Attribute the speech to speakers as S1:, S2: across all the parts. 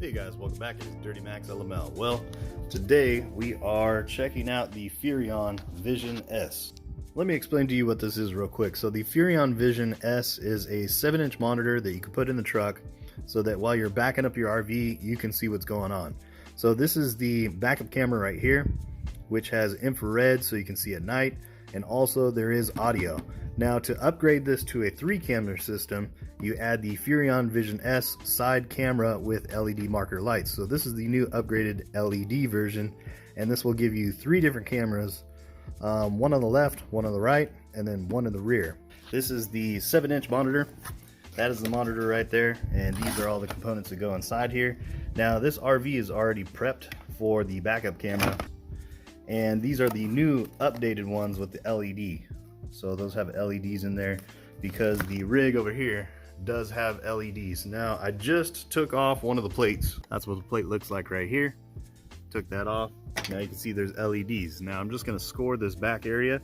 S1: Hey guys, welcome back. It's Dirty Max LML. Well, today we are checking out the Furrion Vision S. Let me explain to you what this is real quick. So the Furrion Vision S is a 7-inch monitor that you can put in the truck so that while you're backing up your RV, you can see what's going on. So this is the backup camera right here, which has infrared so you can see at night, and also there is audio. Now to upgrade this to a 3-camera system, you add the Furrion Vision S side camera with LED marker lights. So this is the new upgraded LED version, and this will give you 3 different cameras, one on the left, one on the right, and then one in the rear. This is the 7-inch monitor. That is the monitor right there, and these are all the components that go inside here. Now this RV is already prepped for the backup camera, and these are the new updated ones with the LED. So those have LEDs in there because the rig over here does have LEDs. Now I just took off one of the plates. That's what the plate looks like right here. Took that off. Now you can see there's LEDs. Now I'm just going to score this back area,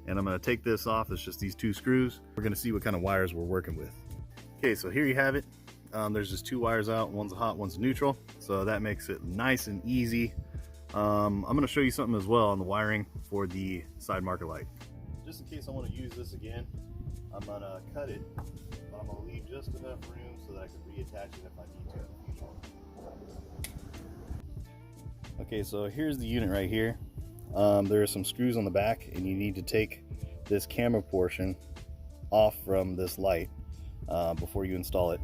S1: and I'm going to take this off. It's just these 2 screws. We're going to see what kind of wires we're working with. Okay, so here you have it. There's just 2 wires out. One's hot, one's neutral. So that makes it nice and easy. I'm going to show you something as well on the wiring for the side marker light. Just in case I want to use this again, I'm going to cut it, but I'm going to leave just enough room so that I can reattach it if I need to in the future. Okay, so here's the unit right here. There are some screws on the back, and you need to take this camera portion off from this light before you install it.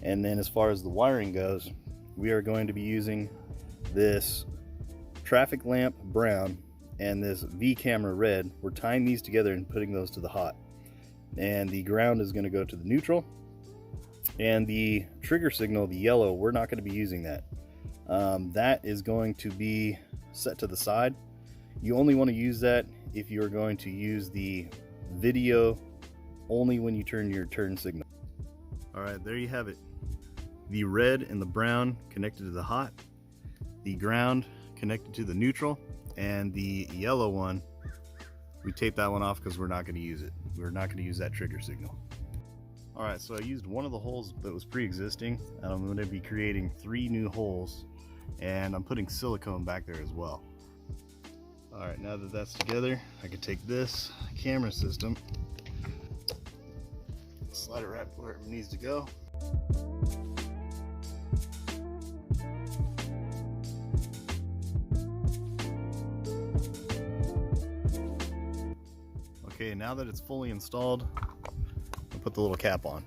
S1: And then as far as the wiring goes, we are going to be using this traffic lamp brown and this V camera red. We're tying these together and putting those to the hot, and the ground is going to go to the neutral, and the trigger signal, the yellow, we're not going to be using that. That is going to be set to the side. You only want to use that if you're going to use the video only when you turn your turn signal. Alright, there you have it. The red and the brown connected to the hot, the ground connected to the neutral, and the yellow one, we taped that one off because we're not going to use it. We're not going to use that trigger signal. Alright, so I used one of the holes that was pre-existing, and I'm going to be creating 3 new holes, and I'm putting silicone back there as well. Alright, now that that's together, I can take this camera system, slide it right where it needs to go. Okay, now that it's fully installed, I'll put the little cap on.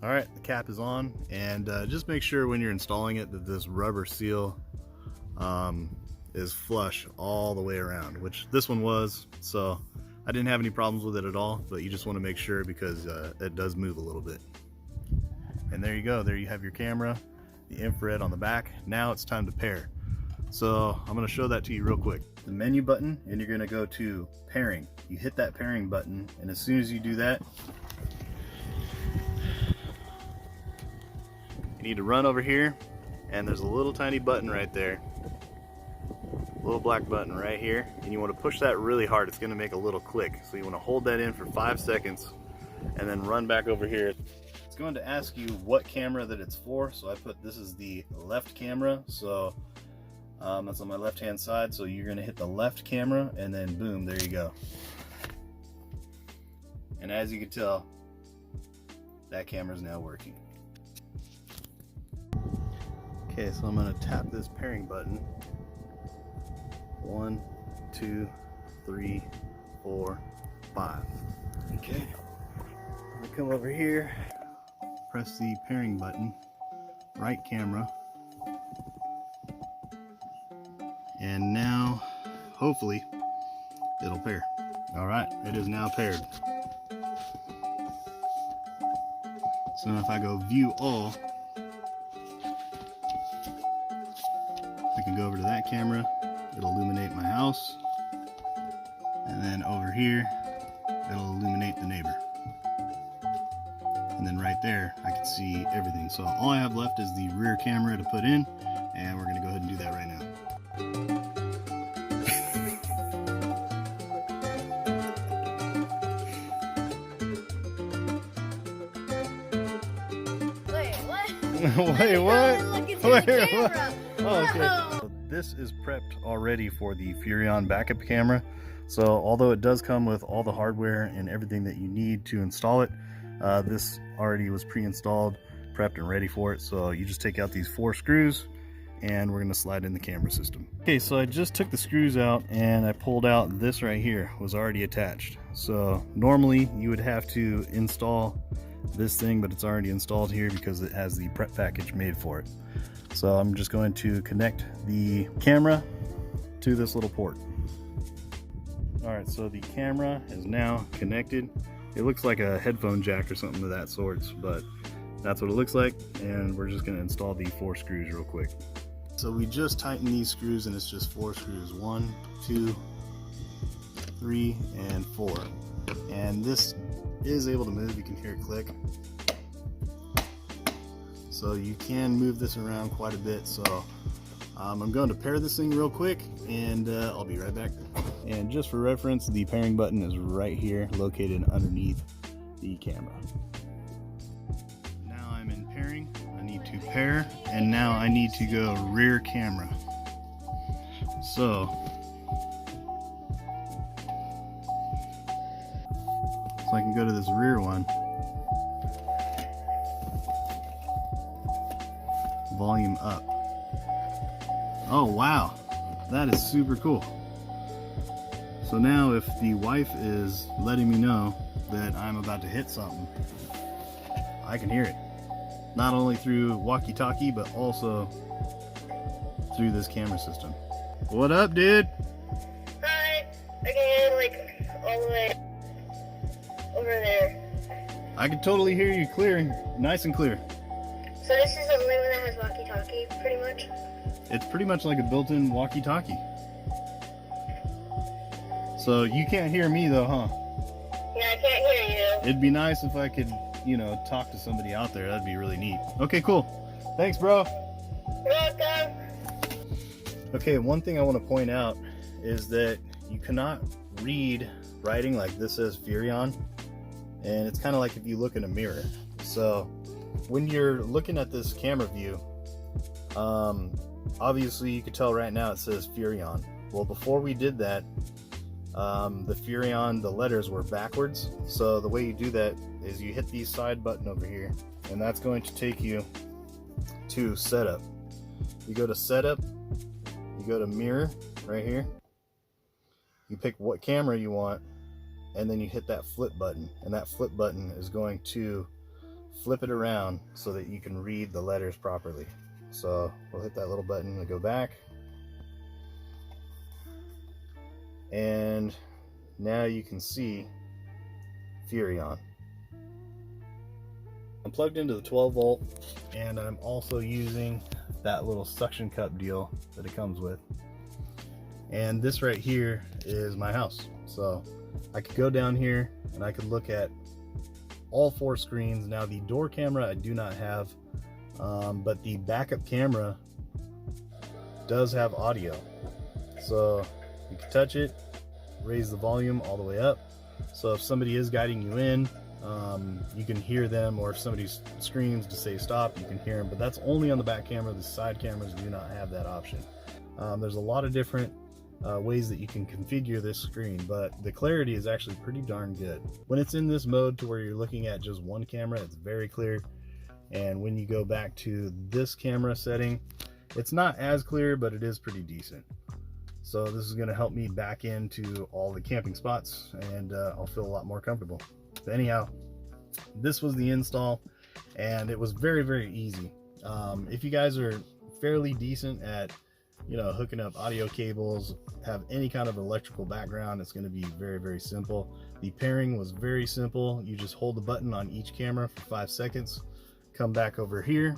S1: Alright, the cap is on, and just make sure when you're installing it that this rubber seal is flush all the way around, which this one was, so I didn't have any problems with it at all, but you just want to make sure because it does move a little bit. And there you go, there you have your camera, the infrared on the back. Now it's time to pair. So I'm going to show that to you real quick. The menu button, and you're going to go to pairing. You hit that pairing button, and as soon as you do that, you need to run over here, and there's a little tiny button right there, a little black button right here, and you want to push that really hard. It's going to make a little click, so you want to hold that in for 5 seconds and then run back over here. It's going to ask you what camera that it's for, so I put this is the left camera, so that's on my left hand side, so you're going to hit the left camera, and then boom, there you go. And as you can tell, that camera is now working. Okay, so I'm going to tap this pairing button. 1, 2, 3, 4, 5. Okay, I'm going to come over here, press the pairing button, right camera, and now hopefully it'll pair. Alright, it is now paired. So if I go view all, I can go over to that camera, it'll illuminate my house, and then over here it'll illuminate the neighbor, and then right there I can see everything. So all I have left is the rear camera to put in, and we're going to go ahead and do that right now.
S2: Wait, what?
S1: Wait, what?
S2: Look into the camera.
S1: Oh, okay. So this is prepped already for the Furrion backup camera. So although it does come with all the hardware and everything that you need to install it, this already was pre-installed, prepped and ready for it. So you just take out these 4 screws and we're going to slide in the camera system. Okay, so I just took the screws out and I pulled out this right here, was already attached. So normally you would have to install this thing, but it's already installed here because it has the prep package made for it. So I'm just going to connect the camera to this little port. Alright, so the camera is now connected. It looks like a headphone jack or something of that sorts, but that's what it looks like, and we're just going to install the 4 screws real quick. So we just tightened these screws and it's just 4 screws. 1, 2, 3, and 4. And this is able to move, you can hear it click. So you can move this around quite a bit. So I'm going to pair this thing real quick and I'll be right back. And just for reference, the pairing button is right here, located underneath the camera. Now I'm in pairing, I need to pair, and now I need to go rear camera. So I can go to this rear one. Volume up. Oh wow, that is super cool. So now if the wife is letting me know that I'm about to hit something, I can hear it. Not only through walkie-talkie, but also through this camera system. What up, dude?
S2: Hi. I can hear like all the way over there.
S1: I can totally hear you clear, nice and clear.
S2: So this is the only one that has walkie-talkie, pretty much?
S1: It's pretty much like a built-in walkie-talkie. So you can't hear me though, huh?
S2: Yeah, I can't hear you.
S1: It'd be nice if I could, you know, talk to somebody out there. That'd be really neat. Okay, cool. Thanks, bro.
S2: You're welcome.
S1: Okay, one thing I want to point out is that you cannot read writing like this says Furrion, and it's kind of like if you look in a mirror. So when you're looking at this camera view, obviously you can tell right now it says Furrion. Well, before we did that, the Furrion, the letters were backwards. So the way you do that is you hit the side button over here, and that's going to take you to setup. You go to setup, you go to mirror right here, you pick what camera you want, and then you hit that flip button, and that flip button is going to flip it around so that you can read the letters properly. So we'll hit that little button and go back. And now you can see Furrion. I'm plugged into the 12 volt, and I'm also using that little suction cup deal that it comes with. And this right here is my house. So I could go down here and I could look at all 4 screens. Now the door camera I do not have, but the backup camera does have audio. So you can touch it, raise the volume all the way up. So if somebody is guiding you in, you can hear them, or if somebody screams to say stop, you can hear them, but that's only on the back camera. The side cameras do not have that option. There's a lot of different ways that you can configure this screen, but the clarity is actually pretty darn good. When it's in this mode to where you're looking at just one camera, it's very clear. And when you go back to this camera setting, it's not as clear, but it is pretty decent. So this is going to help me back into all the camping spots, and I'll feel a lot more comfortable. But anyhow, this was the install, and it was very, very easy. If you guys are fairly decent at, you know, hooking up audio cables, have any kind of electrical background, it's going to be very, very simple. The pairing was very simple. You just hold the button on each camera for 5 seconds, come back over here,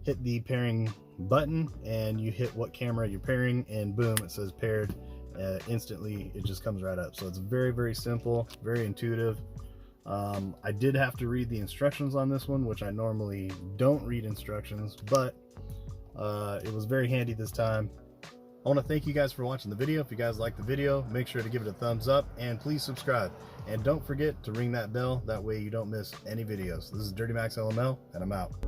S1: hit the pairing button, and you hit what camera you're pairing, and boom, it says paired. Instantly it just comes right up. So it's very, very simple, very intuitive. I did have to read the instructions on this one, which I normally don't read instructions, but it was very handy this time. I want to thank you guys for watching the video. If you guys like the video, make sure to give it a thumbs up, and please subscribe, and don't forget to ring that bell. That way you don't miss any videos. This is Dirty Max LML, and I'm out.